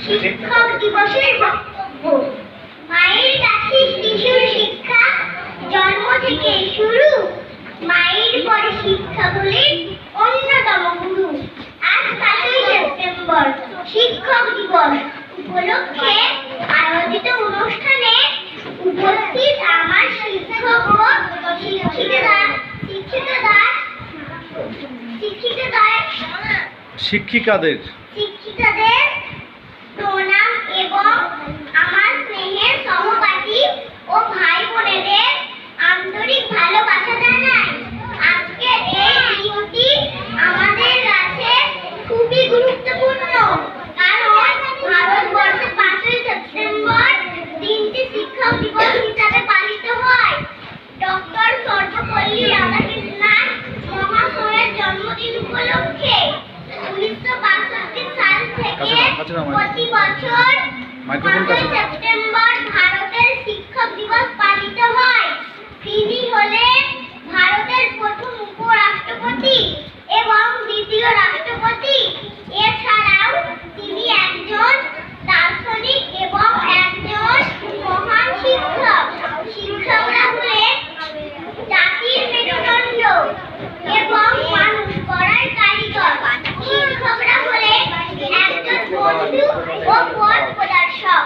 শিক্ষক দিবসের বক্তব্য। মায়ের কাছে শিশুর শিক্ষা জন্ম থেকে শুরু। মায়ের পরে শিক্ষা হলেন অন্যতম গুরু। আজ 5ই সেপ্টেম্বর শিক্ষক দিবস উপলক্ষে আয়োজিত অনুষ্ঠানে উপস্থিত আমার শিক্ষক ও শিক্ষিকাদের প্রণাম এবং আমার স্নেহের সহপাঠী ও ভাই বোনেদের আন্তরিক ভালোবাসা জানাই। আজকের এই দিনটি আমাদের কাছে খুবই গুরুত্বপূর্ণ, কারণ ভারতবর্ষে 5ই সেপ্টেম্বর দিনটি শিক্ষক দিবস হিসাবে পালিত হয়। ডক্টর সর্বপল্লী রাধাকৃষ্ণন মহাশয়ের জন্মদিন উপলক্ষে 1962 সাল থেকে প্রতি বছর 5ই সেপ্টেম্বর ভারতের শিক্ষক দিবস পালিত হয়। তিনি হলেন ভারতের প্রথম উপরাষ্ট্রপতি এবং দ্বিতীয় রাষ্ট্রপতি। এছাড়াও তিনি একজন দার্শনিক এবং একজন মহান শিক্ষক। শিক্ষকরা হলেন জাতির মেরুদণ্ড এবং মানুষ গড়ার কারিগর। শিক্ষকরা হলেন একজন বন্ধু ও পথ প্রদর্শক।